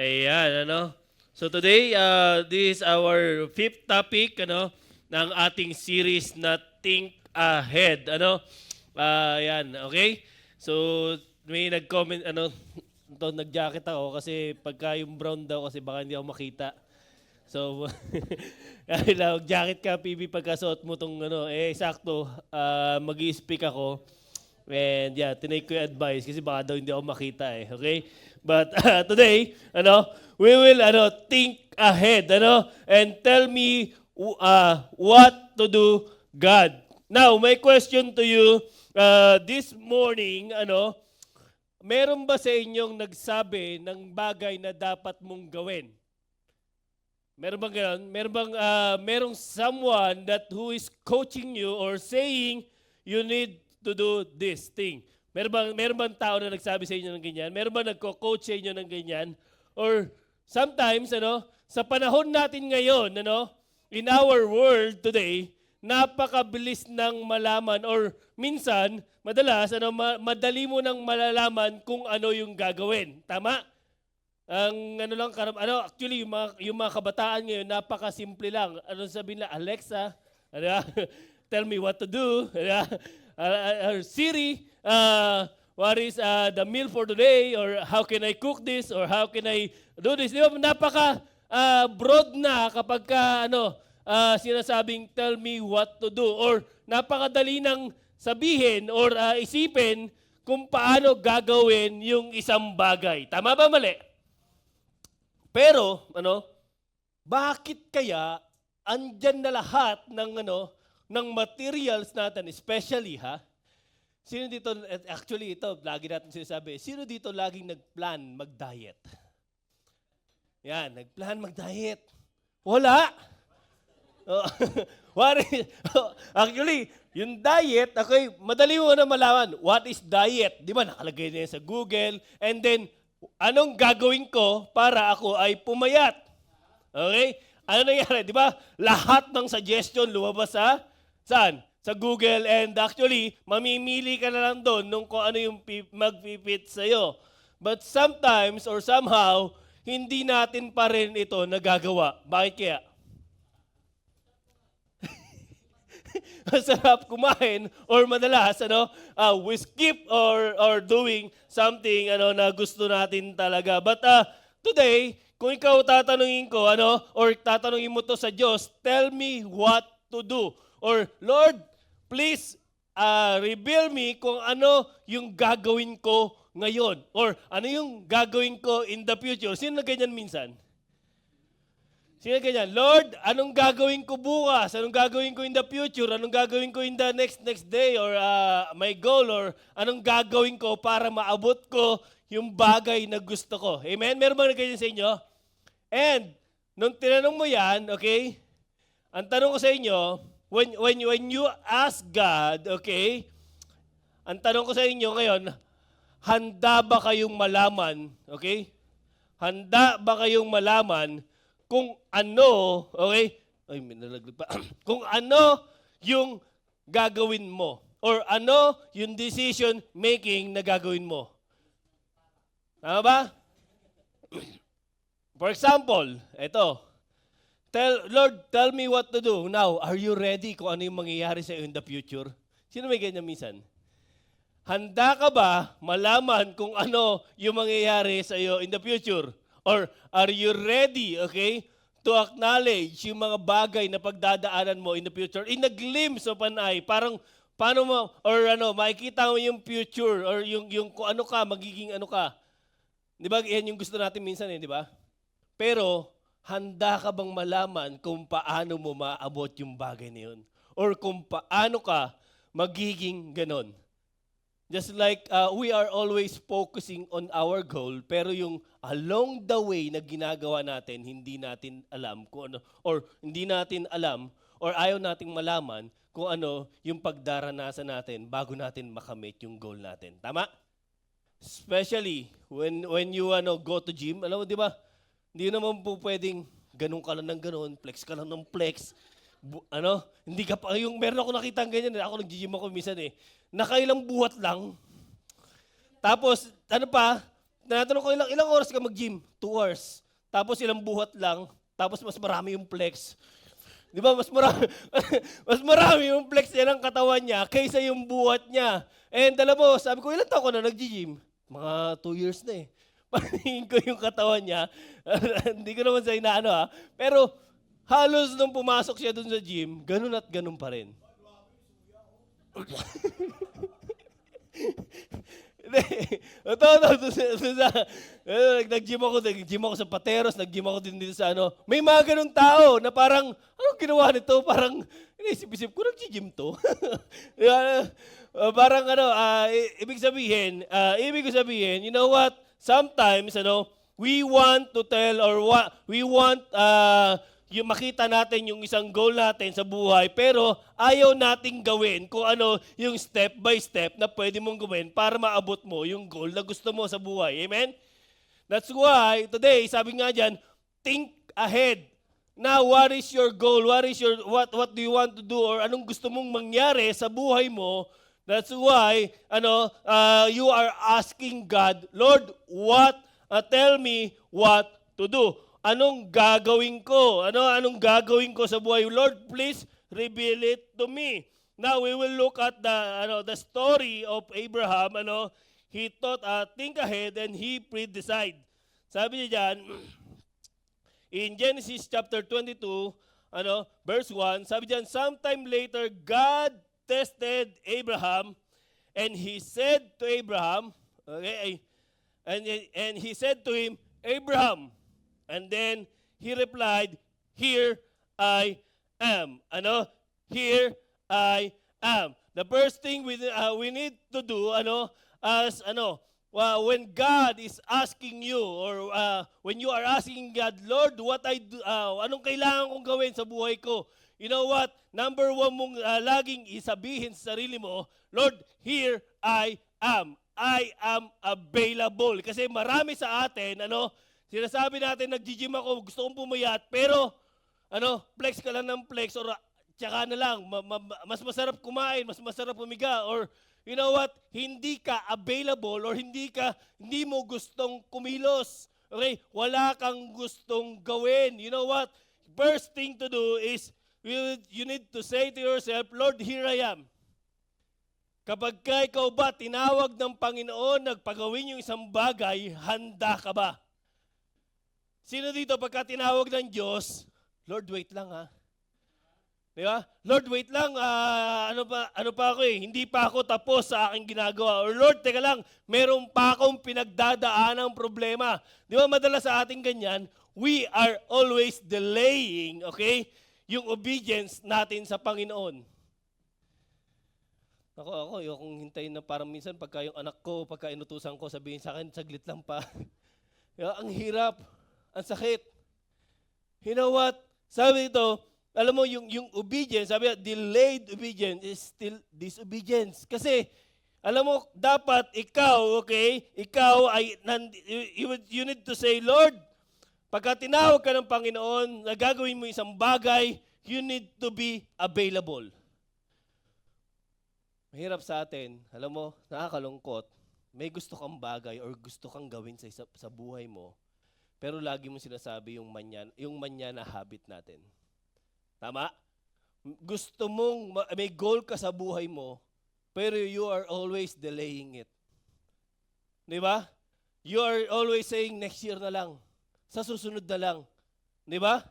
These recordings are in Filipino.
Ayan, ano. So today, this is our fifth topic, ano, ng ating series na Think Ahead, ano. Ayan, okay? So may nag-comment, ano, nag-jacket ako kasi pagka yung brown daw kasi baka hindi ako makita. So, mag-jacket ka, PB, pagkasuot mo tong, ano, sakto, mag-i-speak ako. And yeah, tinake ko yung advice kasi baka daw hindi ako makita okay? But today, we will think ahead, and tell me what to do, God. Now, my question to you this morning, meron ba sa inyong nagsabi ng bagay na dapat mong gawin? Meron bang gano'n? Merong someone that who is coaching you or saying you need to do this thing? Meron bang tao na nagsabi sa inyo ng ganyan? Meron bang nagko-coach sa inyo ng ganyan? Or sometimes, sa panahon natin ngayon, in our world today, napakabilis ng malaman or minsan, madalas, madali mo nang malalaman kung ano yung gagawin. Tama? Actually, yung mga kabataan ngayon, napakasimple lang. Ano sabihin nila? Alexa, tell me what to do. Or Siri, what is the meal for today? Or how can I cook this? Or how can I do this? Di ba? Napaka broad na kapag sinasabing tell me what to do. Or napakadali nang sabihin or isipin kung paano gagawin yung isang bagay. Tama ba mali? Pero, bakit kaya andyan na lahat ng materials natin, especially, sino dito, actually ito, lagi natin sinasabi, sino dito laging nagplan mag-diet? Yan, nagplan mag-diet. Wala. Actually, yung diet, okay, madali mo na malaman, what is diet? Di ba, nakalagay na yan sa Google, and then, anong gagawin ko para ako ay pumayat? Okay? Ano nangyari? Di ba? Lahat ng suggestion lumabas saan? Sa Google, and actually, mamimili ka na lang doon nung kung ano yung mag-fit sa'yo. But sometimes or somehow, hindi natin pa rin ito nagagawa. Bakit kaya? Masarap kumain or madalas we skip or doing something na gusto natin talaga. But today, kung ikaw tatanungin ko or tatanungin mo to sa Diyos, tell me what to do. Or Lord, please reveal me kung ano yung gagawin ko ngayon or ano yung gagawin ko in the future. Sino na ganyan minsan? Sino ganyan? Lord, anong gagawin ko bukas? Anong gagawin ko in the future? Anong gagawin ko in the next day? Or my goal? Or anong gagawin ko para maabot ko yung bagay na gusto ko? Amen? Meron bang ganyan sa inyo? And, nung tinanong mo yan, okay, ang tanong ko sa inyo, when you ask God, okay, ang tanong ko sa inyo ngayon, handa ba kayong malaman, okay? Handa ba kayong malaman kung ano, okay? Ay, may nalaglag pa. Kung ano yung gagawin mo or ano yung decision making na gagawin mo. Tama ba? For example, ito. Lord, tell me what to do. Now, are you ready kung ano yung mangyayari sa iyo in the future? Sino may ganyan minsan? Handa ka ba malaman kung ano yung mangyayari sa iyo in the future? Or are you ready, okay, to acknowledge yung mga bagay na pagdadaanan mo in the future? In a glimpse of an eye, parang paano mo, or makikita mo yung future, or yung kung ano ka, magiging ano ka. Di ba, yan yung gusto natin minsan di ba? Pero, handa ka bang malaman kung paano mo maabot yung bagay na yun? Or kung paano ka magiging ganon? Just like we are always focusing on our goal, pero yung along the way na ginagawa natin, hindi natin alam kung ano, or hindi natin alam, or ayaw nating malaman kung ano yung pagdaranasan natin bago natin makamit yung goal natin. Tama? Especially when you go to gym, alam mo, di ba? Hindi naman po pwedeng ganun ka lang ng ganun, flex ka lang ng flex. Hindi ka pa, yung meron ako nakita ganyan, ako nag-gym ako minsan nakailang buhat lang. Tapos, Tinatanong ko, ilang oras ka mag-gym? 2 hours. Tapos ilang buhat lang, tapos mas marami yung flex. Di ba? Mas marami, mas marami yung flex niya ng katawan niya kaysa yung buhat niya. And alam mo, sabi ko, ilan taon ko na nag-gym? Mga 2 years na eh. Paningin ko yung katawan niya. Hindi ko naman sa inaano ha. Pero halos nung pumasok siya dun sa gym, ganun at ganun pa rin. Nag-gym ako sa Pateros, nag-gym ako din dito sa ano. May mga ganung tao na parang, anong ginawa nito? Parang, inisip-isip ko, nag-gym to. Parang ano, ibig ko sabihin, you know what? Sometimes, we want to tell or we want yung makita natin yung isang goal natin sa buhay, pero ayaw nating gawin kung ano yung step by step na pwede mong gawin para maabot mo yung goal na gusto mo sa buhay. Amen? That's why today, sabi nga dyan, think ahead. Now, what is your goal? What do you want to do? Or anong gusto mong mangyari sa buhay mo? That's why, you are asking God, Lord, tell me what to do. Anong gagawin ko? Anong gagawin ko sa buhay? Lord, please reveal it to me. Now, we will look at the story of Abraham. He thought, think ahead and he pre-decide. Sabi niya dyan, in Genesis chapter 22, verse 1, sabi diyan, sometime later, God tested Abraham, and he said to Abraham, okay, and he said to him, Abraham, and then he replied, here I am. Here I am. The first thing we need to do, when God is asking you, or when you are asking God, Lord, what I do, anong kailangan kong gawin sa buhay ko? You know what? Number one mong laging isabihin sa sarili mo, Lord, here I am. I am available. Kasi marami sa atin, sinasabi natin, nag-gym ako, gusto kong pumayat, pero, flex ka lang ng flex, or tsaka na lang, mas masarap kumain, mas masarap pumiga, or, you know what, hindi ka available, or hindi mo gustong kumilos. Okay? Wala kang gustong gawin. You know what? First thing to do is, you need to say to yourself, Lord, here I am. Kapag ikaw ba tinawag ng Panginoon, nagpagawin yung isang bagay, handa ka ba? Sino dito pagka tinawag ng Diyos, Lord, wait lang ha. Di ba? Lord, wait lang, ano pa ako hindi pa ako tapos sa aking ginagawa. Or Lord, teka lang, meron pa akong pinagdadaanang problema. Di ba madalas sa ating ganyan, we are always delaying, okay, yung obedience natin sa Panginoon. Ako, yung hintayin na parang minsan pagka yung anak ko, pagka inutusan ko, sabihin sa akin, saglit lang pa. Ang hirap, ang sakit. You know what? Sabi ito, alam mo, yung obedience, sabi delayed obedience is still disobedience. Kasi, alam mo, dapat ikaw, okay, you need to say, Lord, pagka tinawag ka ng Panginoon, nagagawin mo isang bagay, you need to be available. Mahirap sa atin, alam mo, nakakalungkot, may gusto kang bagay or gusto kang gawin sa buhay mo, pero lagi mo sinasabi yung manya na habit natin. Tama? Gusto mong, may goal ka sa buhay mo, pero you are always delaying it. Di ba? You are always saying, next year na lang. Sa susunod na lang. Di ba?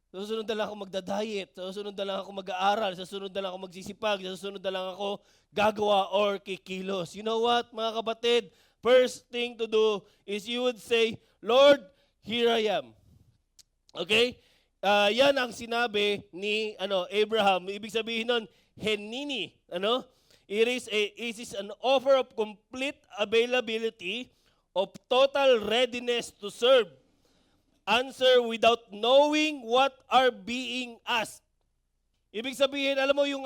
Sa susunod na lang ako magda-diet. Sa susunod na lang ako mag-aaral. Sa susunod na lang ako magsisipag. Sa susunod na lang ako gagawa or kikilos. You know what, mga kapatid? First thing to do is you would say, Lord, here I am. Okay? Yan ang sinabi ni Abraham. Ibig sabihin nun, henini. It is an offer of complete availability, of total readiness to serve. Answer without knowing what are being asked. Ibig sabihin, alam mo yung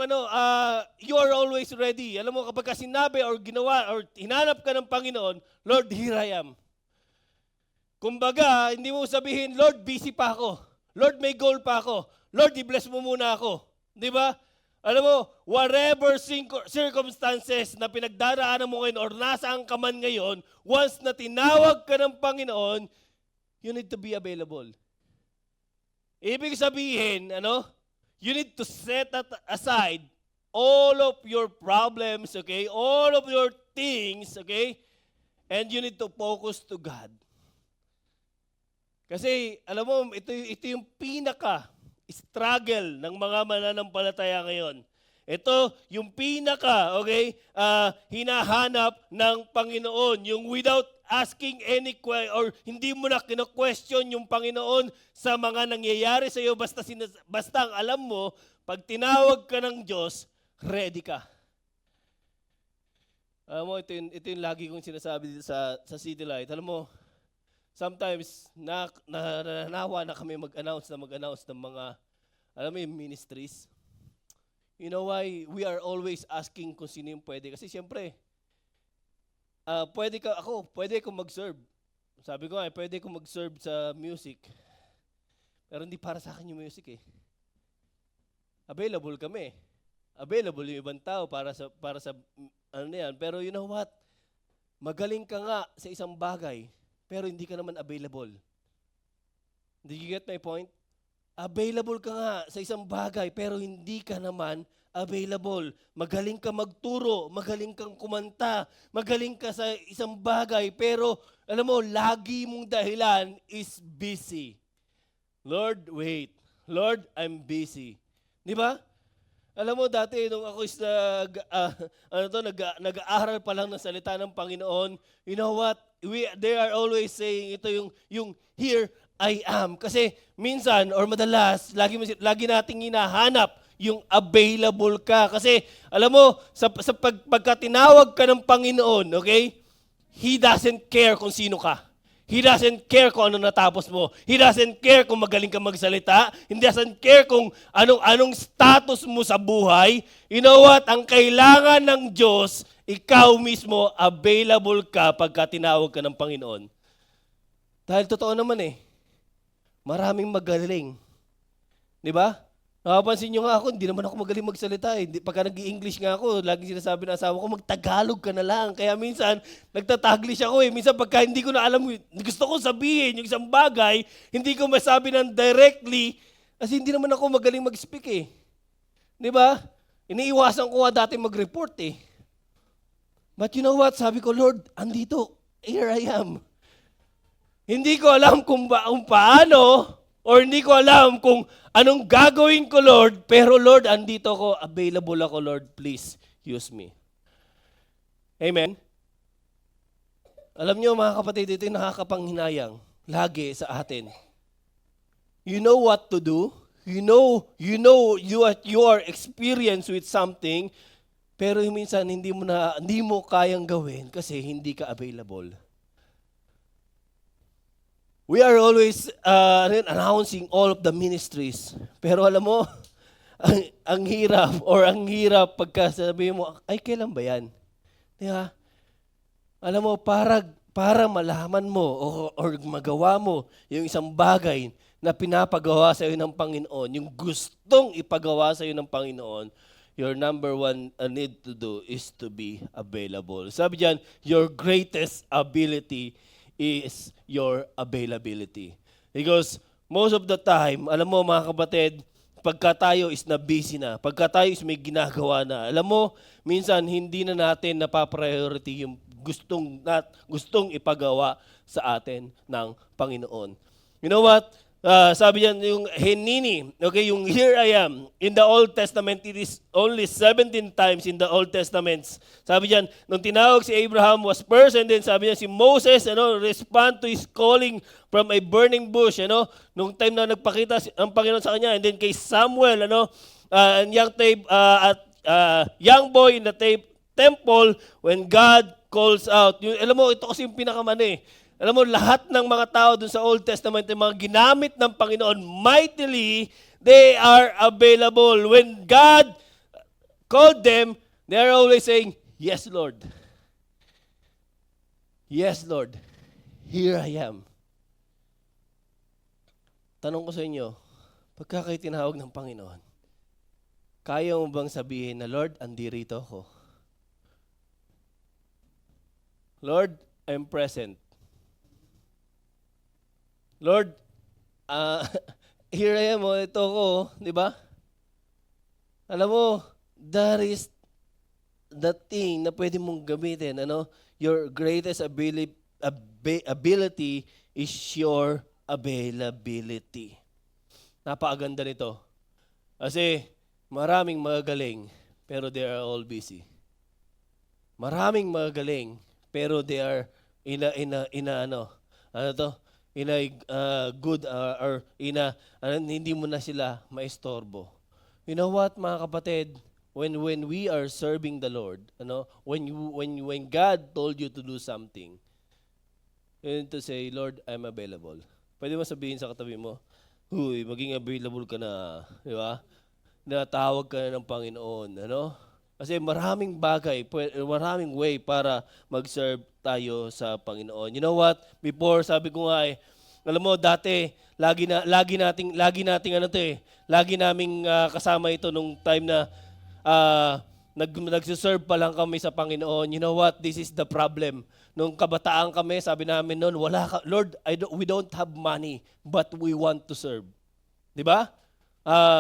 you are always ready. Alam mo, kapag sinabi or ginawa or hinanap ka ng Panginoon, Lord, here I am. Kumbaga, hindi mo sabihin, Lord, busy pa ako. Lord, may goal pa ako. Lord, i-bless mo muna ako. Di ba? Alam mo, whatever circumstances na pinagdaraanan mo ngayon or nasaan ka man ngayon, once na tinawag ka ng Panginoon, you need to be available. Ibig sabihin, you need to set aside all of your problems, okay? All of your things, okay? And you need to focus to God. Kasi, alam mo, ito yung pinaka-struggle ng mga mananampalataya ngayon. Ito yung pinaka, hinahanap ng Panginoon. Yung without asking any or hindi mo na kino-question yung Panginoon sa mga nangyayari sa iyo. Basta ang alam mo, pag tinawag ka ng Diyos, ready ka. Alam mo, ito yung lagi kong sinasabi dito sa City Light. Alam mo, sometimes, nanawa na kami mag-announce ng mga, alam mo yung ministries. You know why? We are always asking kung sino yung pwede. Kasi siyempre, pwede akong mag-serve. Sabi ko pwede akong mag-serve sa music. Pero hindi para sa akin yung music eh. Available kami. Available yung ibang tao para sa yan. Pero you know what? Magaling ka nga sa isang bagay, pero hindi ka naman available. Do you get my point? Available ka nga sa isang bagay, pero hindi ka naman available. Magaling ka magturo, magaling kang kumanta, magaling ka sa isang bagay, pero alam mo, lagi mong dahilan is busy. Lord, wait. Lord, I'm busy. Di ba? Alam mo, dati nung ako nag-aaral pa lang ng salita ng Panginoon, you know what? They are always saying, ito yung here I am. Kasi minsan or madalas, lagi nating hinahanap yung available ka. Kasi alam mo, pagka tinawag ka ng Panginoon, okay? He doesn't care kung sino ka. He doesn't care kung ano natapos mo. He doesn't care kung magaling ka magsalita. He doesn't care kung anong status mo sa buhay. You know what? Ang kailangan ng Diyos, ikaw mismo, available ka pagka tinawag ka ng Panginoon. Dahil totoo naman maraming magaling. Di ba? Nakapansin nyo nga ako, hindi naman ako magaling magsalita Pagka nag-i-English nga ako, laging sinasabi ng asawa ko, mag-Tagalog ka na lang. Kaya minsan, nagtataglish ako Minsan pagka hindi ko na alam, gusto ko sabihin yung isang bagay, hindi ko masabi ng directly, kasi hindi naman ako magaling mag-speak Di ba? Iniiwasan ko dati mag-report But you know what? Sabi ko, Lord, andito, here I am. Hindi ko alam kung paano, or hindi ko alam kung anong gagawin ko, Lord, pero Lord, andito ako, available ako, Lord, please use me. Amen? Alam niyo mga kapatid, ito yung nakakapanghinayang lagi sa atin. You know what to do. You know you are experienced with something, pero minsan hindi mo kayang gawin kasi hindi ka available. We are always announcing all of the ministries. Pero alam mo, ang hirap pagka sabihin mo, ay kailan ba yan? Diba? Alam mo, para malaman mo or magawa mo yung isang bagay na pinapagawa sa iyo ng Panginoon, yung gustong ipagawa sa iyo ng Panginoon, your number one need to do is to be available. Sabi diyan, your greatest ability is your availability. Because most of the time, alam mo mga kapatid, pagka tayo is na busy na, pagka tayo is may ginagawa na, alam mo, minsan hindi na natin napapriority yung gustong ipagawa sa atin ng Panginoon. You know what? Sabi niyan, yung Henini, okay, yung here I am, in the Old Testament, it is only 17 times in the Old Testament. Sabi niyan, nung tinawag si Abraham was first, and then sabi niya si Moses, respond to his calling from a burning bush, nung time na nagpakita ang Panginoon sa kanya, and then kay Samuel, young boy in the temple, when God calls out. Alam mo, ito kasi yung pinakamani. Alam mo, lahat ng mga tao dun sa Old Testament, yung mga ginamit ng Panginoon, mightily, they are available. When God called them, they are always saying, yes, Lord. Yes, Lord. Here I am. Tanong ko sa inyo, pagka kayo tinawag ng Panginoon, Kaya mo bang sabihin na, Lord, andirito ako. Lord, I'm present. Lord, here I am, ito ako, di ba? Alam mo, that is the thing na pwede mong gamitin. Your greatest ability is your availability. Napakaganda nito. Kasi maraming magagaling, pero they are all busy. Maraming magagaling, pero they are in a good or hindi mo na sila maistorbo. You know what, mga kapatid? When we are serving the Lord, when God told you to do something, you need to say, Lord, I'm available. Pwede mo sabihin sa katabi mo, huy, maging available ka na, di ba? Natawag ka na ng Panginoon, Kasi maraming bagay, maraming way para mag-serve tayo sa Panginoon. You know what? Before, sabi ko nga alam mo, dati, lagi naming kasama ito nung time na nagsiserve pa lang kami sa Panginoon. You know what? This is the problem. Nung kabataan kami, sabi namin noon, Lord, we don't have money, but we want to serve. Di ba?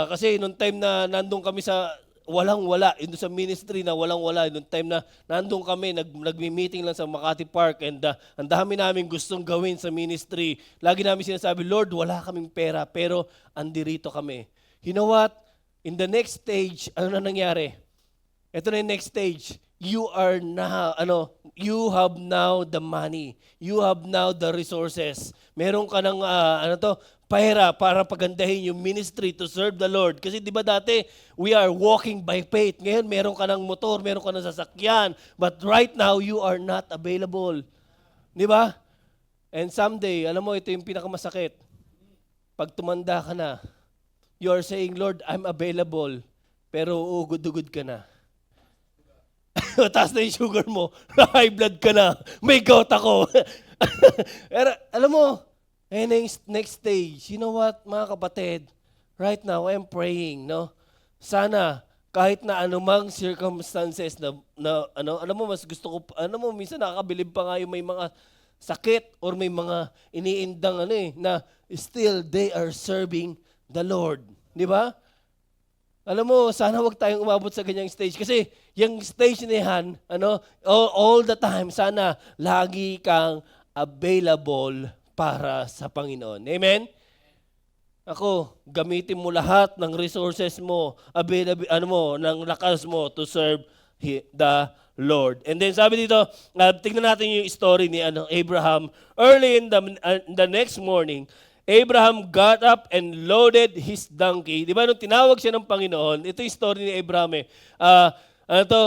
Kasi nung time na nandun kami sa walang-wala, sa ministry na walang-wala, nung time na nandun kami, nagmi-meeting lang sa Makati Park, and ang dami namin gustong gawin sa ministry. Lagi namin sinasabi, Lord, wala kaming pera, pero andirito kami. You know what? In the next stage, ano na nangyari? Ito na yung next stage. You have now the money. You have now the resources. Meron ka ng, pera para pagandahin yung ministry to serve the Lord. Kasi di ba dati, we are walking by faith. Ngayon, meron ka ng motor, meron ka ng sasakyan. But right now, you are not available. Di ba? And someday, alam mo, ito yung pinakamasakit. Pag tumanda ka na, you are saying, Lord, I'm available. Pero uugod-ugod ka na. Taas na yung sugar mo. High blood ka na. May gout ako. Pero, alam mo, next stage, you know what, mga kapatid, right now, I'm praying, Sana, kahit na anumang circumstances alam mo, mas gusto ko, minsan nakakabilib pa nga yung may mga sakit or may mga iniindang, na still they are serving the Lord. Di ba? Alam mo, sana wag tayong umabot sa ganyang stage. Kasi, yung stage na yan, all the time, sana lagi kang available para sa Panginoon. Amen? Ako, gamitin mo lahat ng resources mo, ng lakas mo to serve the Lord. And then sabi dito, tignan natin yung story ni Abraham. Early in the next morning, Abraham got up and loaded his donkey. Di ba nung tinawag siya ng Panginoon, ito yung story ni Abraham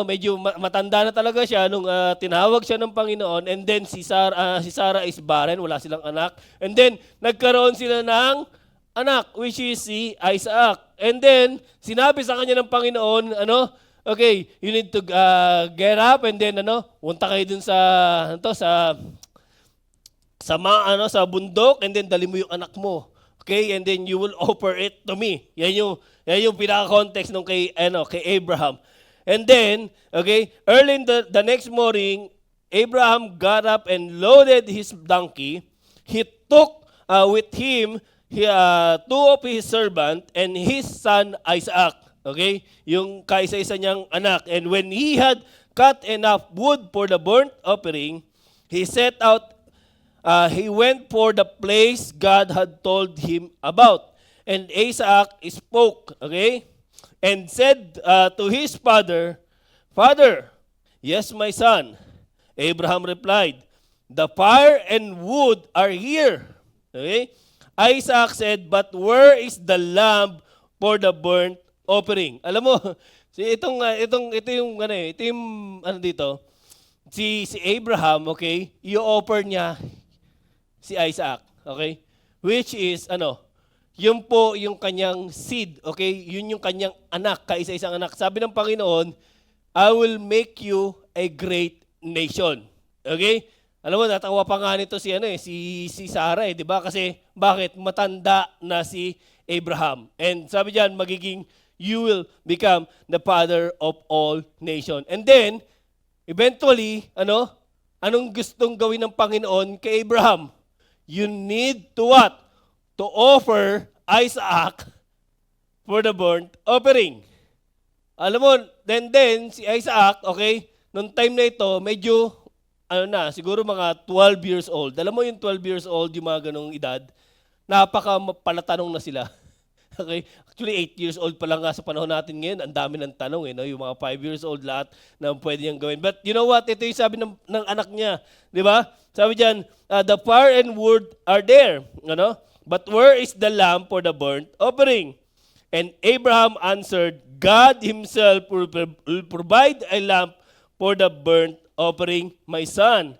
medyo matanda na talaga siya nung tinawag siya ng Panginoon, and then si Sarah is barren, wala silang anak. And then nagkaroon sila ng anak, which is si Isaac. And then sinabi sa kanya ng Panginoon, okay, you need to get up, and then punta kayo dun sa bundok, and then dali mo yung anak mo. Okay, and then you will offer it to me. Yan yung pinaka-context nung kay Abraham. And then, okay, early in the next morning, Abraham got up and loaded his donkey. He took with him two of his servants and his son Isaac. Okay, yung kaisa-isa niyang anak. And when he had cut enough wood for the burnt offering, he set out. He went for the place God had told him about. And Isaac spoke, okay, and said to his father, Father, yes, my son. Abraham replied, the fire and wood are here. Okay? Isaac said, but where is the lamb for the burnt offering? Alam mo, ito yung dito, si Abraham, okay, i-offer niya si Isaac, okay? Which is, yun po yung kanyang seed, okay? Yun yung kanyang anak, kaisa-isang anak. Sabi ng Panginoon, I will make you a great nation. Okay? Alam mo, natawa pa nga nito si Sarah, di ba? Kasi, bakit? Matanda na si Abraham. And sabi diyan, magiging you will become the father of all nations. And then, eventually, anong gustong gawin ng Panginoon kay Abraham? You need to what? To offer Isaac for the burnt offering. Alam mo, then si Isaac, okay, nung time na ito, medyo, siguro mga 12 years old. Alam mo yung 12 years old, yung mga ganong edad, napaka-palatanong na sila. Okay? Actually, 8 years old pa lang nga sa panahon natin ngayon, ang dami ng tanong, no? Yung mga 5 years old lahat na pwede niyang gawin. But you know what? Ito yung sabi ng anak niya. Di ba? Sabi diyan, the fire and wood are there. But where is the lamb for the burnt offering? And Abraham answered, God himself will provide a lamp for the burnt offering, my son.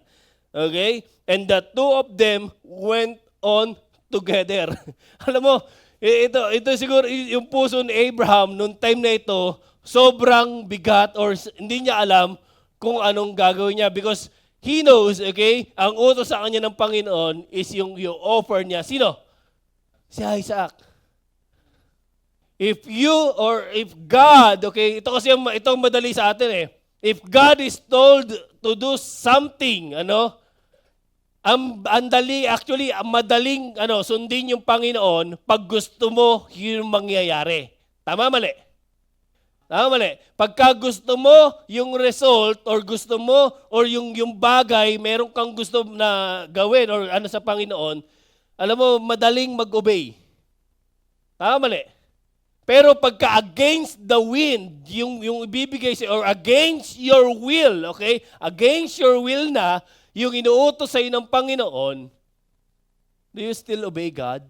Okay? And the two of them went on together. Alam mo, ito siguro yung puso ni Abraham noong time na ito, sobrang bigat or hindi niya alam kung anong gagawin niya because he knows, okay, ang utos sa kanya ng Panginoon is yung offer niya. Sino? Si Isaac. If God, okay, ito kasi itong madali sa atin eh. If God is told to do something, ang madaling sundin yung Panginoon pag gusto mo yung mangyayari. Tama mali? Tama mali. Pagka gusto mo yung result or gusto mo or yung bagay, meron kang gusto na gawin or sa Panginoon, alam mo, madaling mag-obey. Tama mali? Pero pagka against the wind, yung ibibigay or against your will, okay? Against your will na, yung inuutos sa iyo ng Panginoon, do you still obey God?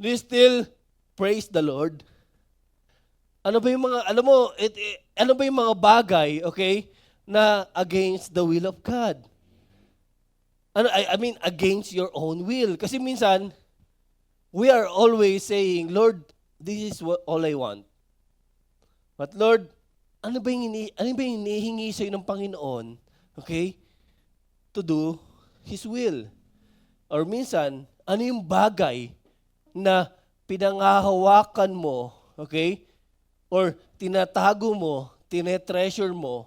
Do you still praise the Lord? Ano ba yung mga bagay, okay, na against the will of God? I mean, against your own will. Kasi minsan, we are always saying, Lord, this is all I want. But Lord, ano ba yung hinihingi sa'yo ng Panginoon, okay, to do His will? Or minsan, ano yung bagay na pinangahawakan mo, okay, or tinatago mo, tinetreasure mo,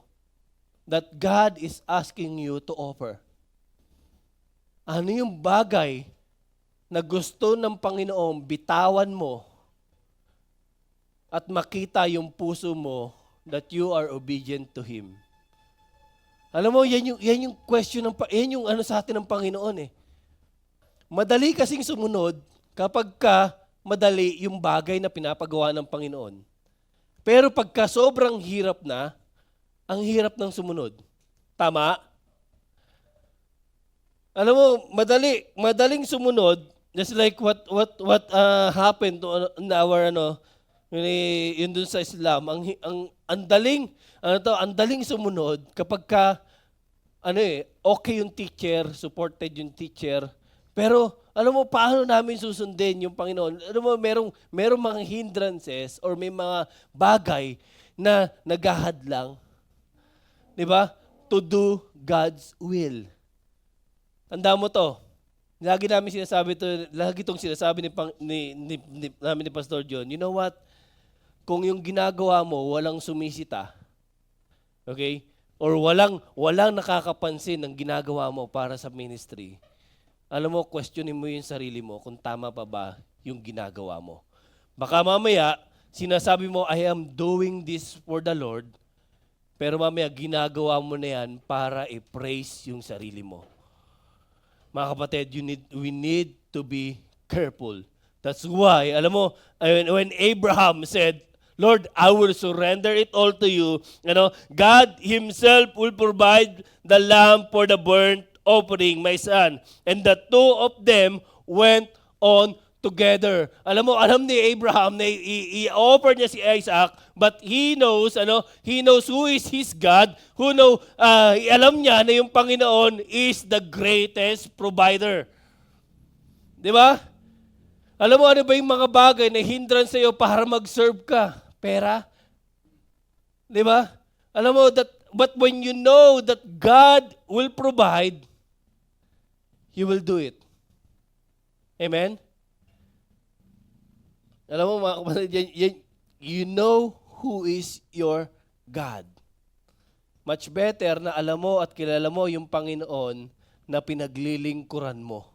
that God is asking you to offer? Ano yung bagay na gusto ng Panginoon bitawan mo at makita yung puso mo that you are obedient to Him? Alam mo, yan yung question, yan yung sa atin ng Panginoon eh. Madali kasing sumunod kapag madali yung bagay na pinapagawa ng Panginoon. Pero pagka sobrang hirap na, ang hirap ng sumunod. Tama? Alam mo, madaling sumunod, just like what happened to our yun dun sa Islam, ang daling sumunod kapag okay yung teacher, supported yung teacher. Pero alam mo paano namin susundin yung Panginoon? Alam mo merong mga hindrances or may mga bagay na naghahadlang, 'di ba? To do God's will. Tanda mo to. Lagi itong sinasabi namin ni Pastor John. You know what? Kung yung ginagawa mo walang sumisita, okay? Or walang nakakapansin ng ginagawa mo para sa ministry, alam mo, questionin mo yung sarili mo kung tama pa ba yung ginagawa mo. Baka mamaya, sinasabi mo, I am doing this for the Lord, pero mamaya ginagawa mo na yan para i-praise yung sarili mo. Mga kapatid, we need to be careful. That's why, alam mo, when Abraham said, Lord, I will surrender it all to you. God Himself will provide the lamb for the burnt offering, my son. And the two of them went on together. Alam ni Abraham na i-offer niya si Isaac, but he knows who is his God, alam niya na yung Panginoon is the greatest provider. Di ba? Alam mo, ano ba yung mga bagay na hindrance sa'yo para mag-serve ka? Pera? Di ba? Alam mo, but when you know that God will provide, you will do it. Amen? Alam mo mga kapatid, you know who is your God. Much better na alam mo at kilala mo yung Panginoon na pinaglilingkuran mo.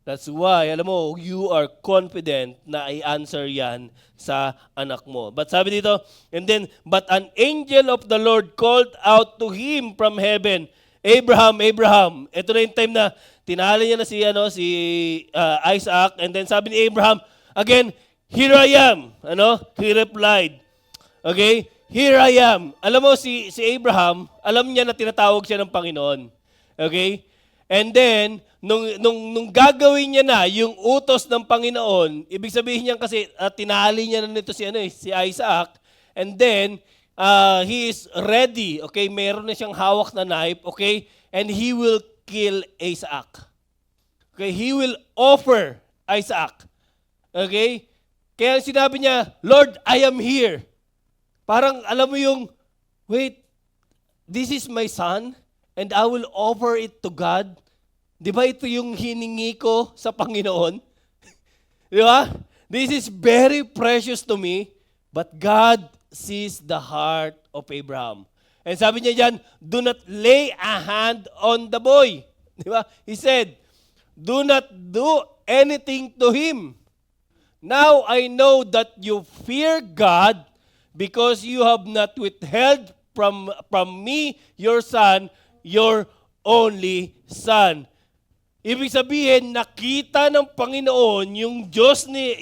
That's why, alam mo, you are confident na i-answer yan sa anak mo. But sabi dito, and then, but an angel of the Lord called out to him from heaven, Abraham, Abraham. Ito na yung time na tinali niya na si Isaac, and then sabi ni Abraham, again, here I am. He replied. Okay? Here I am. Alam mo, si Abraham, alam niya na tinatawag siya ng Panginoon. Okay? And then, nung gagawin niya na yung utos ng Panginoon, ibig sabihin niya kasi tinali niya na nito si Isaac, and then, he is ready. Okay? Meron na siyang hawak na knife. Okay? And he will kill Isaac. Okay? He will offer Isaac. Okay? Kaya sinabi niya, Lord, I am here. Parang alam mo yung, wait, this is my son and I will offer it to God. Di ba ito yung hiningi ko sa Panginoon? Di ba? This is very precious to me, but God sees the heart of Abraham. And sabi niya dyan, do not lay a hand on the boy. Di ba? He said, do not do anything to him. Now I know that you fear God because you have not withheld from me your son, your only son. Ibig sabihin, nakita ng Panginoon yung Diyos ni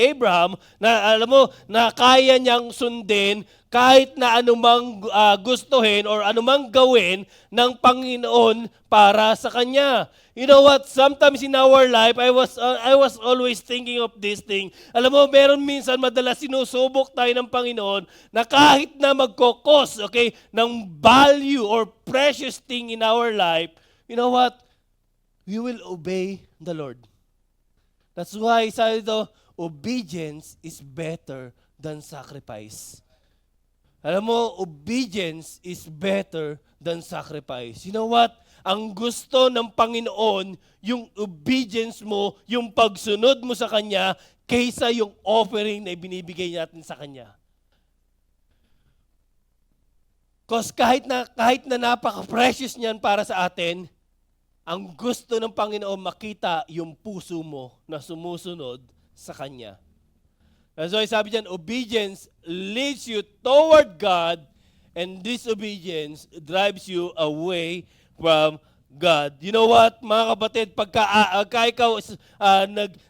Abraham na alam mo na kaya niyang sundin kahit na anumang gustuhin or anumang gawin ng Panginoon para sa kanya. You know what? Sometimes in our life, I was always thinking of this thing. Alam mo, meron minsan madalas sinusubok tayo ng Panginoon na kahit na magkokos, okay, ng value or precious thing in our life, you know what? We will obey the Lord. That's why sabi ito, obedience is better than sacrifice. Alam mo, obedience is better than sacrifice. You know what? Ang gusto ng Panginoon, yung obedience mo, yung pagsunod mo sa Kanya, kaysa yung offering na ibinibigay natin sa Kanya. Because kahit na napaka-precious niyan para sa atin, ang gusto ng Panginoon makita yung puso mo na sumusunod sa Kanya. That's why sabi diyan, obedience leads you toward God and disobedience drives you away from God. You know what, mga kapatid, pagka ikaw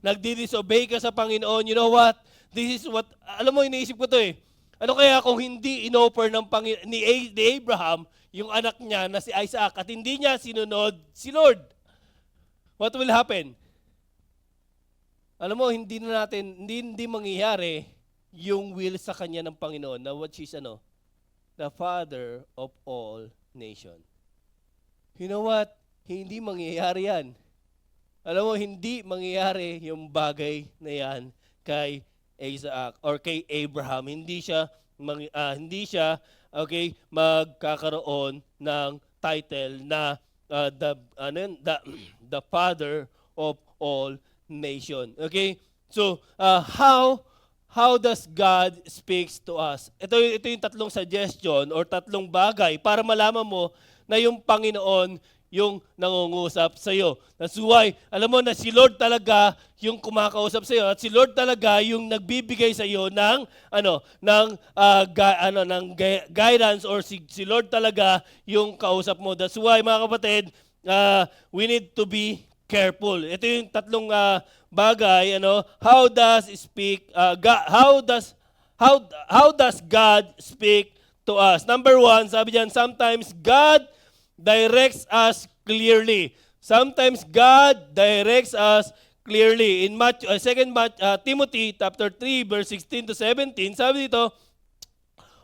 nagdi-disobey ka sa Panginoon, you know what? This is what, alam mo, iniisip ko to eh. Ano kaya kung hindi inoffer ng ni Abraham yung anak niya na si Isaac at hindi niya sinunod si Lord? What will happen? Alam mo, hindi mangyayari yung will sa kanya ng Panginoon na what is the Father of all nations. You know what? Hindi mangyayari yan. Alam mo, hindi mangyayari yung bagay na yan kay Isaac or kay Abraham. Hindi siya magkakaroon ng title na the Father of all nation. Okay? So, how does God speaks to us? Ito yung tatlong suggestion or tatlong bagay para malaman mo na yung Panginoon yung nangungusap sa iyo. That's why, alam mo na si Lord talaga yung kumakausap sa iyo at si Lord talaga yung nagbibigay sa iyo ng guidance or si Lord talaga yung kausap mo. That's why, mga kapatid, we need to be careful. Ito yung tatlong bagay, how does God speak to us? Number one, sabi diyan, sometimes God directs us clearly. Sometimes God directs us clearly. In Timothy chapter 3 verse 16 to 17, sabi dito,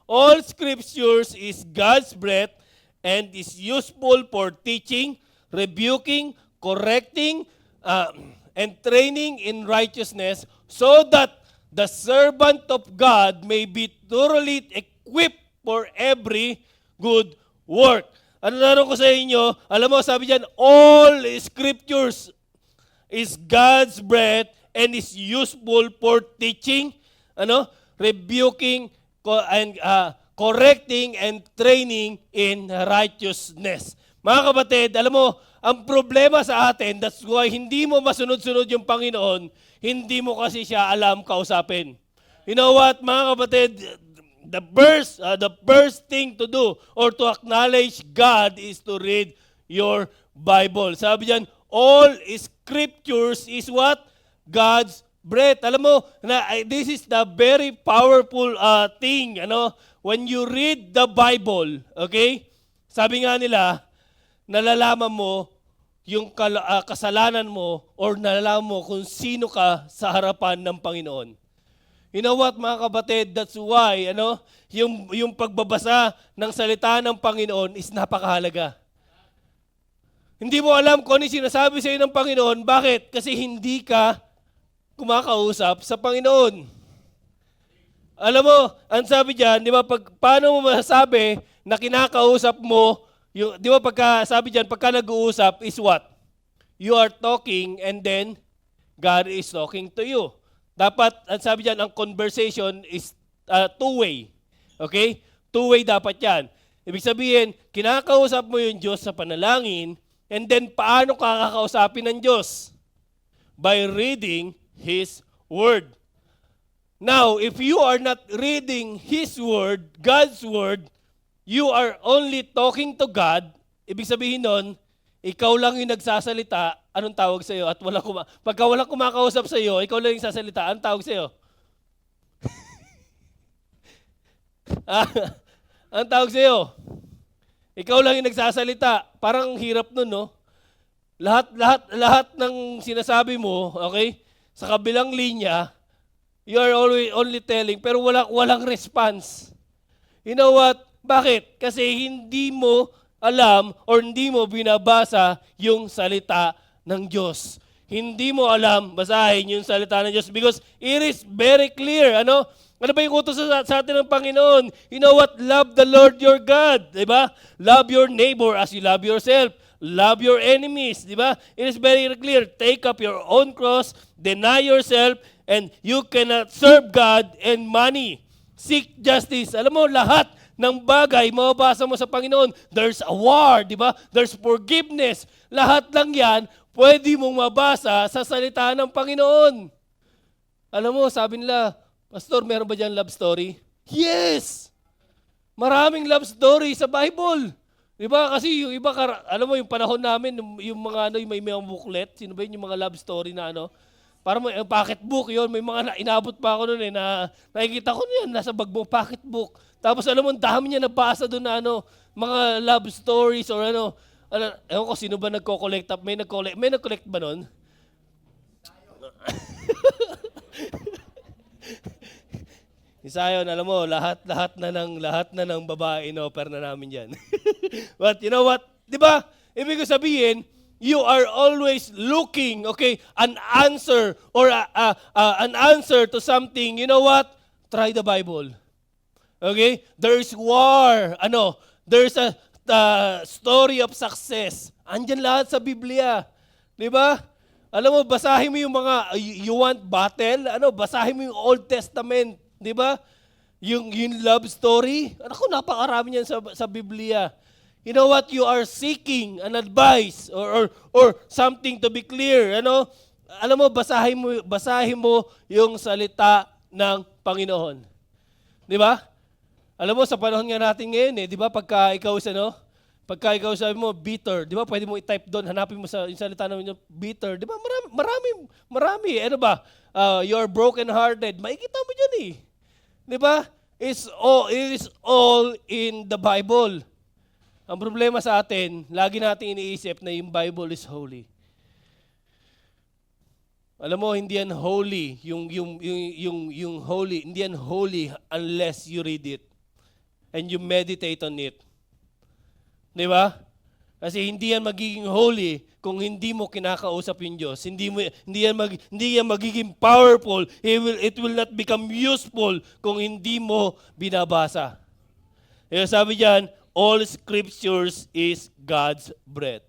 all scriptures is God's breath and is useful for teaching, rebuking, correcting, and training in righteousness, so that the servant of God may be thoroughly equipped for every good work. Ano naroon ko sa inyo? Alam mo, sabi diyan, all scriptures is God's breath and is useful for teaching, rebuking, correcting, and training in righteousness. Mga kapatid, alam mo, ang problema sa atin, that's why hindi mo masunod-sunod yung Panginoon, hindi mo kasi siya alam kausapin. You know what, mga kapatid, the first thing to do or to acknowledge God is to read your Bible. Sabi diyan, all scriptures is what? God's breath. Alam mo, this is the very powerful thing, when you read the Bible, okay? Sabi nga nila, nalalaman mo yung kasalanan mo or nalalaman mo kung sino ka sa harapan ng Panginoon. You know what, mga kapatid, that's why, yung pagbabasa ng salita ng Panginoon is napakahalaga. Hindi mo alam kung ano yung sinasabi sa iyo ng Panginoon. Bakit? Kasi hindi ka kumakausap sa Panginoon. Alam mo, ang sabi diyan, di ba, paano mo masasabi na kinakausap mo, di ba, sabi diyan, pagka nag-uusap is what? You are talking and then God is talking to you. Dapat, ang sabi diyan, ang conversation is two-way. Okay? Two-way dapat yan. Ibig sabihin, kinakausap mo yung Diyos sa panalangin, and then paano ka kakausapin ng Diyos? By reading His Word. Now, if you are not reading His Word, God's Word, you are only talking to God. Ibig sabihin nun, ikaw lang yung nagsasalita, anong tawag sa'yo? At pagka walang kumakausap sa'yo, ikaw lang yung sasalita, anong tawag sa'yo? Anong tawag sa'yo? Ikaw lang yung nagsasalita. Parang hirap nun, no? Lahat ng sinasabi mo, okay? Sa kabilang linya, you are only telling, pero walang response. You know what? Bakit? Kasi hindi mo alam or hindi mo binabasa yung salita ng Diyos. Hindi mo alam basahin yung salita ng Diyos because it is very clear. Ano ba yung utos sa atin ng Panginoon? You know what? Love the Lord your God. Diba? Love your neighbor as you love yourself. Love your enemies. Diba? It is very clear. Take up your own cross, deny yourself, and you cannot serve God and money. Seek justice. Alam mo, lahat ng bagay, mababasa mo sa Panginoon. There's a war, di ba? There's forgiveness. Lahat lang yan, pwede mong mabasa sa salita ng Panginoon. Alam mo, sabi nila, Pastor, meron ba dyan love story? Yes! Maraming love story sa Bible. Di ba? Kasi yung iba, alam mo, yung panahon namin, yung mga yung may mga booklet, sino ba yun, yung mga love story na parang may pocketbook yun, may mga inabot pa ako noon na nakikita ko yan, nasa bag mo, pocketbook. Tapos alam mo, dami niya nabasa doon na mga love stories or ewan ko, sino ba nagko-collect up? May nag-collect ba nun? Isa yun, alam mo, lahat na ng babae in-offer na namin yan. But you know what? Di ba? Ibig ko sabihin, you are always looking, okay, an answer or an answer to something. You know what? Try the Bible. Okay? There is war. There's a story of success. Andyan lahat sa Biblia. Di ba? Alam mo, basahin mo yung mga, you want battle? Basahin mo yung Old Testament. Di ba? Yung love story. Napakarami yan sa Biblia. You know what? You are seeking an advice or something to be clear. Alam mo, basahin mo yung salita ng Panginoon. Di ba? Alam mo, sa panahon nga natin ngayon, di ba, pagka ikaw sabi mo, bitter, di ba, pwede mo i-type doon, hanapin mo yung salita namin yung bitter, di ba, marami, you're broken-hearted, makikita mo dyan eh. Di ba? It is all in the Bible. Ang problema sa atin, lagi natin iniisip na yung Bible is holy. Alam mo, hindi yan holy, yung holy, hindi yan holy unless you read it and you meditate on it. Di ba? Kasi hindi yan magiging holy kung hindi mo kinakausap yung Diyos. Hindi yan magiging powerful. It will not become useful kung hindi mo binabasa. Kaya sabi diyan, all scriptures is God's breath.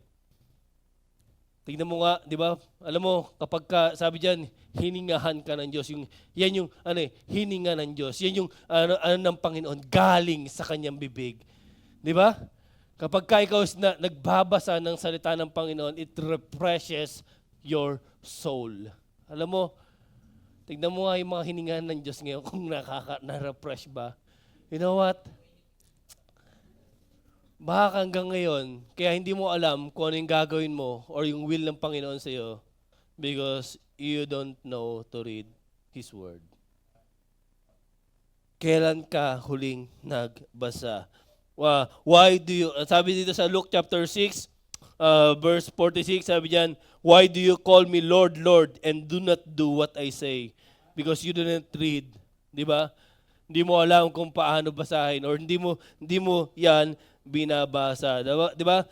Tignan mo nga, di ba? Alam mo, kapag sabi diyan, hiningahan ka ng Diyos. Yan yung hininga ng Diyos. Yan yung ano ng Panginoon, galing sa kanyang bibig. Di ba? Kapag ikaw nagbabasa ng salita ng Panginoon, it refreshes your soul. Alam mo, tignan mo nga yung mga hiningahan ng Diyos ngayon kung na-refresh ba. You know what? Baka hanggang ngayon, kaya hindi mo alam kung ano yung gagawin mo or yung will ng Panginoon sa iyo because you don't know to read His Word. Kailan ka huling nagbasa? Why do you, sabi dito sa Luke chapter 6, verse 46, sabi diyan, why do you call me Lord, Lord, and do not do what I say? Because you do not read. Di ba? Hindi mo alam kung paano basahin or hindi mo yan binabasa. Diba?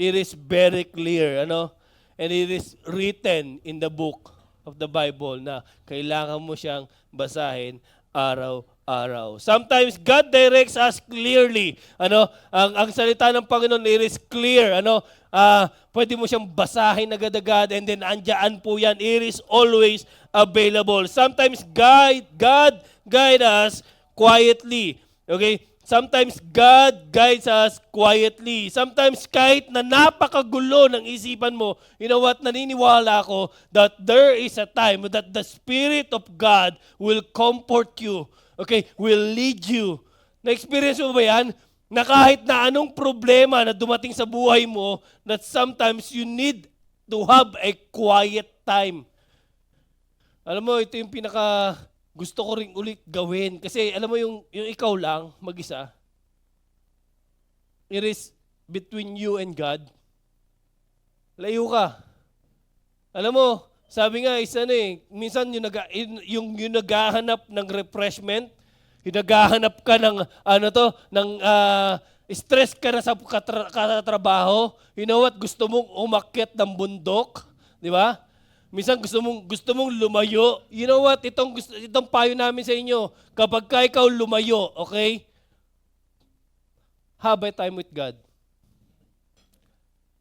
It is very clear, and it is written in the book of the Bible na kailangan mo siyang basahin araw-araw. Sometimes God directs us clearly. Ang salita ng Panginoon, it is clear. Pwede mo siyang basahin agad-agad and then andyan po yan. It is always available. Sometimes God guide us quietly. Okay? Sometimes God guides us quietly. Sometimes kahit na napakagulo ng isipan mo, you know what, naniniwala ako that there is a time that the Spirit of God will comfort you, okay, will lead you. Na-experience mo ba yan? Na kahit na anong problema na dumating sa buhay mo, that sometimes you need to have a quiet time. Alam mo, ito yung gusto ko ring ulit gawin. Kasi alam mo yung ikaw lang, mag-isa, it is between you and God. Layo ka. Alam mo, sabi nga, minsan yung naghahanap ng refreshment, yung naghahanap ka ng, stress ka na sa katrabaho, you know what, gusto mong umakyat ng bundok, di ba? Minsan gusto mong lumayo. You know what? Itong payo namin sa inyo. Kapag ikaw lumayo, okay? Have a time with God.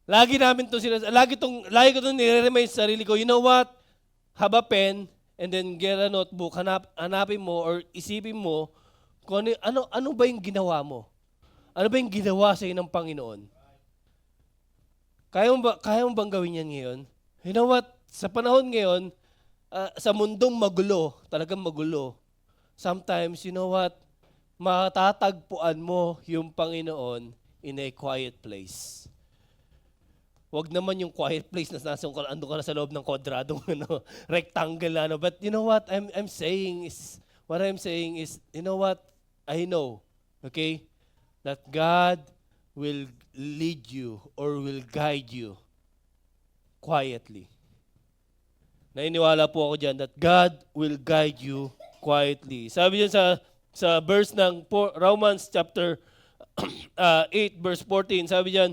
Lagi ko itong nire-remind sa sarili ko, you know what? Have a pen and then get a notebook. Hanapin mo or isipin mo kung ano ba yung ginawa mo? Ano ba yung ginawa sa iyo ng Panginoon? Kaya mo bang gawin yan ngayon? You know what? Sa panahon ngayon, sa mundong magulo, talagang magulo, sometimes, you know what, matatagpuan mo yung Panginoon in a quiet place. Wag naman yung quiet place na ando ka na sa loob ng kwadradong rectangle na. But you know what I'm saying is, you know what, I know, okay, that God will lead you or will guide you quietly. Nainiwala po ako dyan that God will guide you quietly. Sabi dyan sa verse ng Romans chapter 8 verse 14, sabi dyan,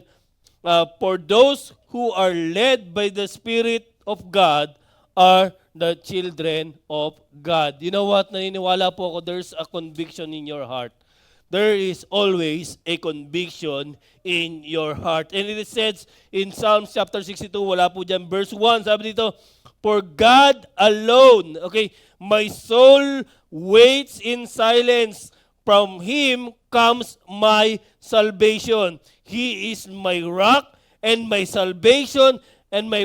for those who are led by the Spirit of God are the children of God. You know what? Naniniwala po ako there's a conviction in your heart. There is always a conviction in your heart. And it says in Psalms chapter 62, wala po dyan, verse 1, sabi dito, for God alone, okay, my soul waits in silence. From Him comes my salvation. He is my rock and my salvation and my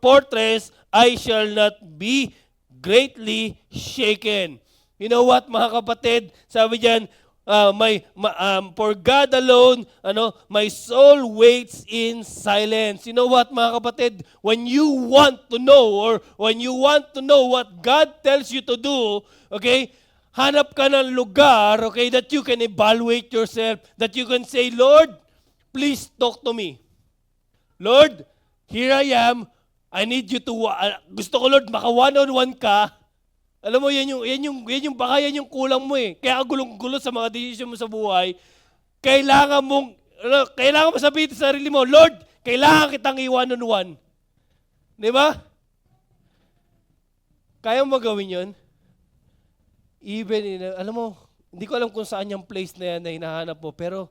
fortress. I shall not be greatly shaken. You know what, mga kapatid? Sabi diyan, for God alone, my soul waits in silence. You know what, mga kapatid? When you want to know or when you want to know what God tells you to do, okay, hanap ka ng lugar, okay, that you can evaluate yourself, that you can say, Lord, please talk to me. Lord, here I am. I need you to, gusto ko, Lord, maka one-on-one ka. Alam mo, yan yung kulang mo eh. Kaya gulong-gulo sa mga desisyon mo sa buhay. Kailangan mo sabihin sa sarili mo, Lord, kailangan kitang i-one-on-one. Di ba? Kaya mo gawin yun? Alam mo, hindi ko alam kung saan yung place na yan na hinahanap mo, pero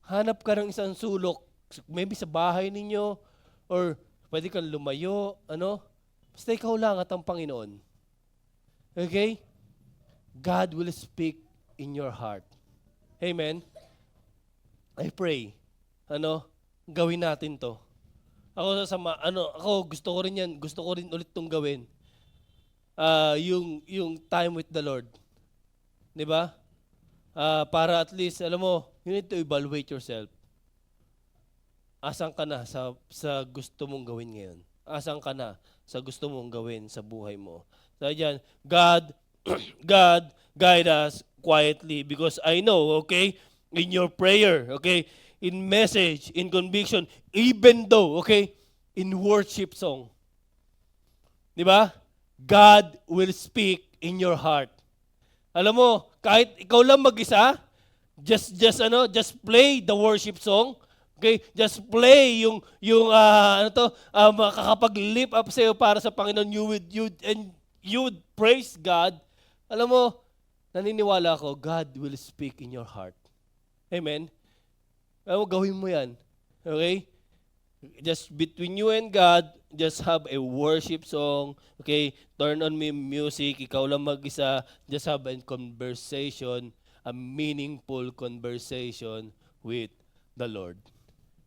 hanap ka ng isang sulok, maybe sa bahay ninyo, or pwede kang lumayo, ano? Basta ikaw lang at ang Panginoon. Okay? God will speak in your heart. Amen? I pray, gawin natin to. Ako gusto ko rin yan, gusto ko rin ulit tong gawin. Yung time with the Lord. 'Di ba? Para at least, alam mo, you need to evaluate yourself. Asan ka na sa gusto mong gawin ngayon? Asan ka na sa gusto mong gawin sa buhay mo? So diyan, God, God, guide us quietly because I know, okay, in your prayer, okay, in message, in conviction, even though, okay, in worship song. 'Di ba? God will speak in your heart. Alam mo, kahit ikaw lang mag-isa, just play the worship song. Okay? Just play yung makakapag-lift up sa iyo para sa Panginoon, you would praise God. Alam mo, naniniwala ako, God will speak in your heart. Amen. Alam mo, gawin mo 'yan. Okay? Just between you and God, just have a worship song. Okay? Turn on me music. Ikaw lang mag-isa. Just have a conversation, a meaningful conversation with the Lord.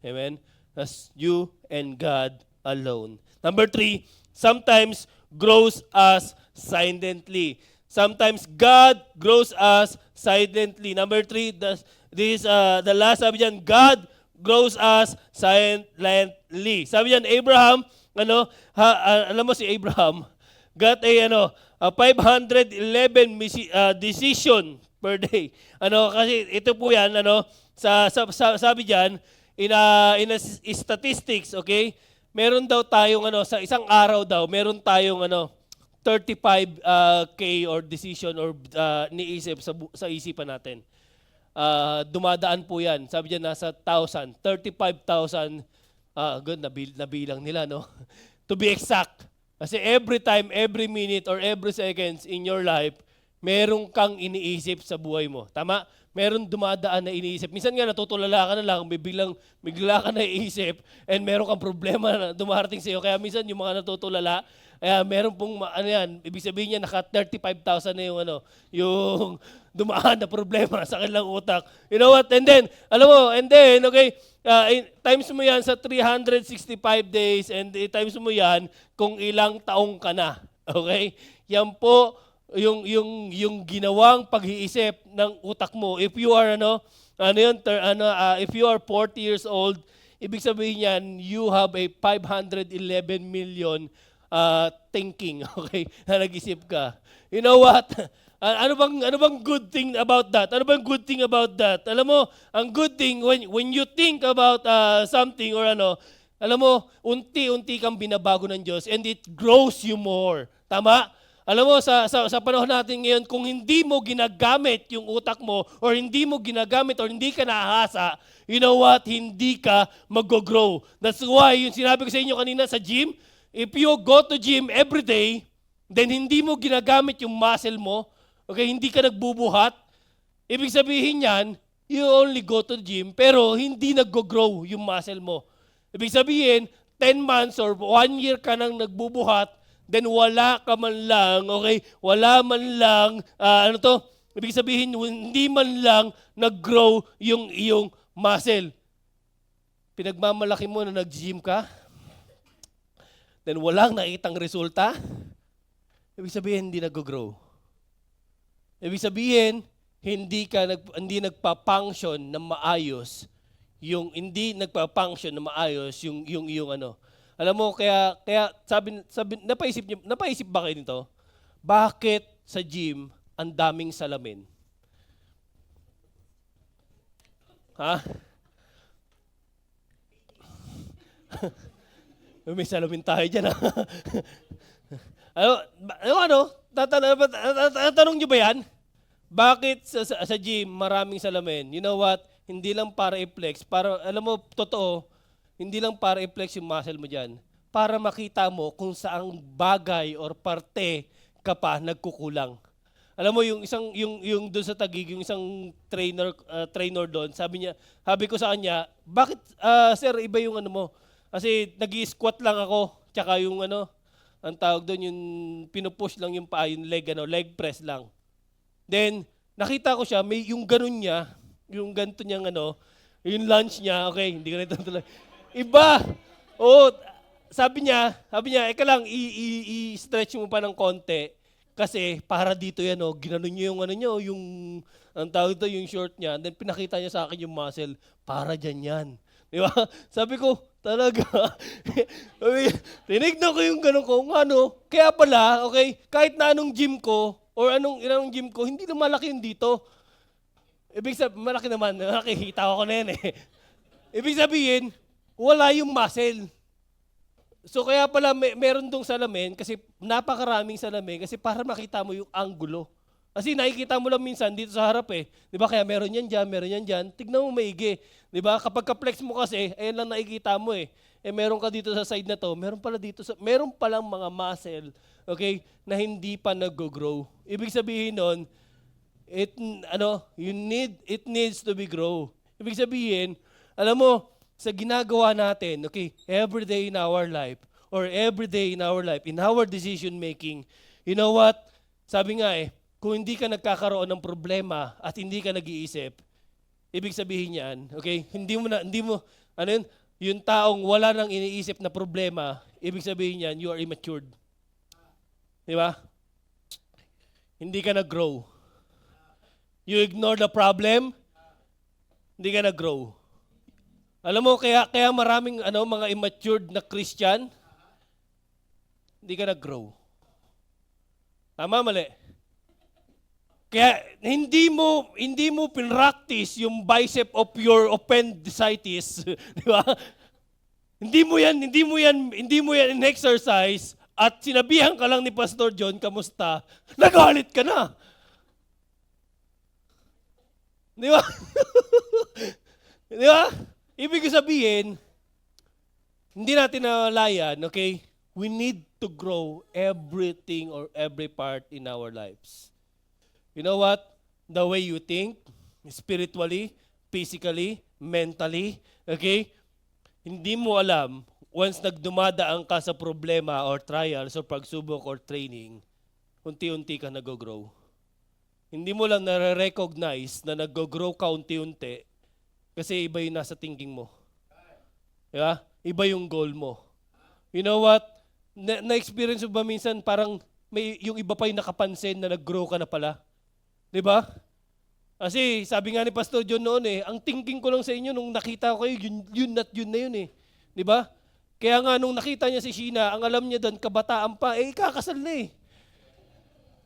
Amen? That's you and God alone. Number 3, sometimes grows us silently. Sometimes God grows us silently. Number 3, this is the last sabi dyan, God grows us silently. Sabi niyan, Abraham, alam mo si Abraham, got a 511 decision per day. Kasi ito po yan, sabi diyan, in a statistics, okay? Meron daw tayong sa isang araw daw, meron tayong 35k or decision or niisip sa isipan natin. Dumadaan po yan. Sabi niya nasa 35,000 nabilang nila, no? To be exact. Kasi every time, every minute, or every seconds in your life, meron kang iniisip sa buhay mo. Tama? Meron dumadaan na iniisip. Minsan nga natutulala ka na lang, bigla ka na iisip, and meron kang problema na dumarating sa iyo. Kaya minsan yung mga natutulala, meron pong ibig sabihin niya naka 35,000 na yung dumaan na problema sa kanilang utak. You know what? And then, okay, times mo yan sa 365 days and times mo yan kung ilang taong ka na. Okay? Yan po yung ginawang pag-iisip ng utak mo. If you are if you are 40 years old, ibig sabihin yan, you have a 511 million thinking, okay? Na nag-isip ka. You know what? Ano bang good thing about that? Ano bang good thing about that? Alam mo, ang good thing when you think about something or alam mo, unti-unti kang binabago ng Diyos and it grows you more. Tama? Alam mo, sa panahon natin ngayon, kung hindi mo ginagamit yung utak mo or hindi mo ginagamit or hindi ka nahasa, you know what? Hindi ka mag-grow. That's why, yung sinabi ko sa inyo kanina sa gym, if you go to gym every day, then hindi mo ginagamit yung muscle mo, okay, hindi ka nagbubuhat, ibig sabihin yan, you only go to the gym, pero hindi nag-grow yung muscle mo. Ibig sabihin, 10 months or 1 year ka nang nagbubuhat, then wala ka man lang, okay, wala man lang, ibig sabihin, hindi man lang nag-grow yung iyong muscle. Pinagmamalaki mo na nag-gym ka, then walang nakitang resulta, ibig sabihin, hindi nag-grow. Ibig sabihin, hindi nagpa-function na maayos yung Alam mo, kaya napaisip ba kayo nito? Bakit sa gym ang daming salamin? Ha? May salamin tayo dyan, ha? Tatanong nyo ba yan? Bakit sa gym maraming salamin? You know what? Hindi lang para i-flex. Alam mo, totoo, hindi lang para i-flex yung muscle mo dyan. Para makita mo kung saang bagay or parte ka pa nagkukulang. Alam mo, yung doon sa Taguig, yung isang trainer doon, sabi ko sa kanya, bakit, sir, iba yung mo? Kasi nag-i-squat lang ako, tsaka yung ang tawag doon, yung pinupush lang yung paa, yung leg press lang. Then, nakita ko siya, may yung ganun niya, yung ganito niyang yung lunge niya, okay, hindi ko na ito tuloy. Iba! Oo, sabi niya, lang, i-stretch mo pa ng konti, kasi para dito yan, ginanon niyo yung yung, ang tawag ito, yung short niya, then pinakita niya sa akin yung muscle, para dyan yan. Di ba? Sabi ko, talaga. Tinignan ko yung ganun ko, kaya pala, okay, kahit na anong gym ko, or anong gym ko, hindi lumalaki yung dito. Ibig sabihin, malaki naman, nakikita ko na yan eh. Ibig sabihin, wala yung muscle. So kaya pala meron dong salamin, kasi napakaraming salamin, kasi para makita mo yung angulo. Kasi nakikita mo lang minsan dito sa harap eh. 'Di ba? Kaya meron yan diyan. Tignan mo maigi. 'Di ba? Kapag ka-flex mo kasi, ayan lang nakikita mo eh. Eh meron ka dito sa side na to, meron palang mga muscle, okay, na hindi pa nag-grow. Ibig sabihin nun, it needs to be grow. Ibig sabihin, alam mo, sa ginagawa natin, okay, every day in our life, in our decision making, you know what? Sabi nga eh, kung hindi ka nagkakaroon ng problema at hindi ka nag-iisip, ibig sabihin yan, okay, yung taong wala nang iniisip na problema, ibig sabihin yan, you are immatured. Di ba? Hindi ka nag-grow. You ignore the problem, hindi ka nag-grow. Alam mo, kaya maraming mga immatured na Christian, hindi ka nag-grow. Tama, mali? Kaya hindi mo pinractice yung bicep of your appendicitis, di ba? Hindi mo yan in exercise at sinabihan ka lang ni Pastor John, kamusta? Nagalit ka na. Di ba? Di ba? Ibig sabihin, hindi natin nalalayan, okay? We need to grow everything or every part in our lives. You know what? The way you think, spiritually, physically, mentally, okay? Hindi mo alam, once nagdumadaan ka sa problema or trials or pagsubok or training, unti-unti ka nag-grow. Hindi mo lang nare-recognize na nag-grow ka unti-unti kasi iba yung nasa thinking mo. Diba? Iba yung goal mo. You know what? Na-experience mo ba minsan parang yung iba pa yung nakapansin na nag-grow ka na pala? Diba? Kasi sabi nga ni Pastor John noon eh, ang thinking ko lang sa inyo nung nakita ko kayo, yun na yun eh. Diba? Kaya nga nung nakita niya si Sheena, ang alam niya doon, kabataan pa, kakasal na eh.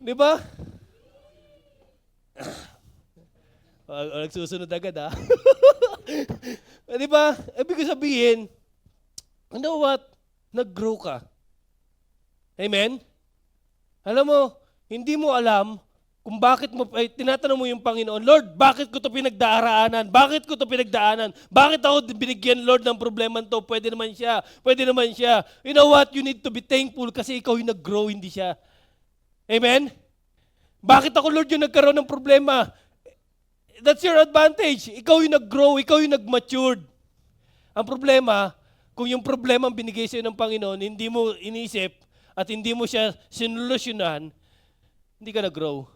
Diba? Nagsusunod agad ha. Diba? Ibig sabihin, you know what? Nag-grow ka. Amen? Alam mo, hindi mo alam kung bakit tinatanong mo yung Panginoon, Lord, bakit ko to pinagdaraanan? Bakit ko to pinagdaanan? Bakit ako binigyan, Lord, ng problema to? Pwede naman siya. You know what? You need to be thankful kasi ikaw yung nag-grow, hindi siya. Amen? Bakit ako, Lord, yung nagkaroon ng problema? That's your advantage. Ikaw yung nag-grow, ikaw yung nag-matured. Ang problema, kung yung problema ang binigay sa'yo ng Panginoon, hindi mo inisip at hindi mo siya sinulusyonan, hindi ka nag-grow.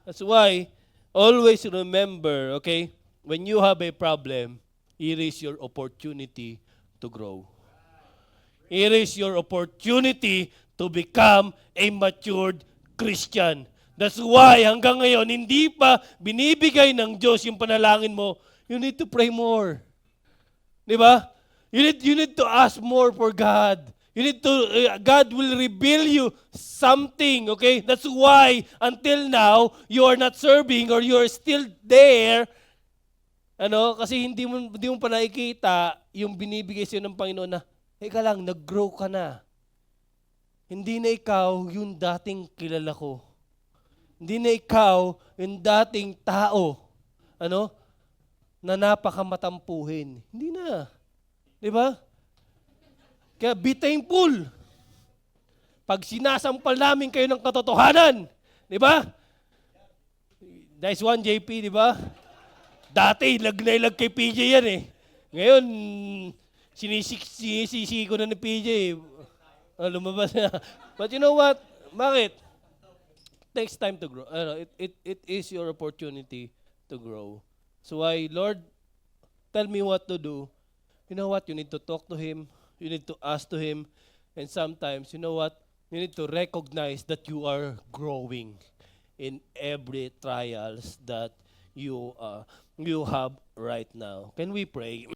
That's why, always remember, okay, when you have a problem, it is your opportunity to grow. It is your opportunity to become a matured Christian. That's why hanggang ngayon, hindi pa binibigay ng Diyos yung panalangin mo. You need to pray more. Di ba? You need to ask more for God. You need to, God will reveal you something, okay? That's why, until now, you are not serving or you are still there. Kasi hindi mo pa nakikita yung binibigay sa'yo ng Panginoon na, ika lang, nag-grow ka na. Hindi na ikaw yung dating kilala ko. Hindi na ikaw yung dating tao, na napakamatampuhin. Hindi na. Di ba? Kaya be thankful. Pag sinasampal namin kayo ng katotohanan, di ba? Nice one, JP, di ba? Dati, ilag na ilag kay PJ yan eh. Ngayon, sinisisi ko na ni PJ. Lumabas na. But you know what? Bakit? Takes time to grow. It is your opportunity to grow. So why, Lord, tell me what to do. You know what? You need to talk to Him. You need to ask to Him. And sometimes, you know what? You need to recognize that you are growing in every trials that you have right now. Can we pray?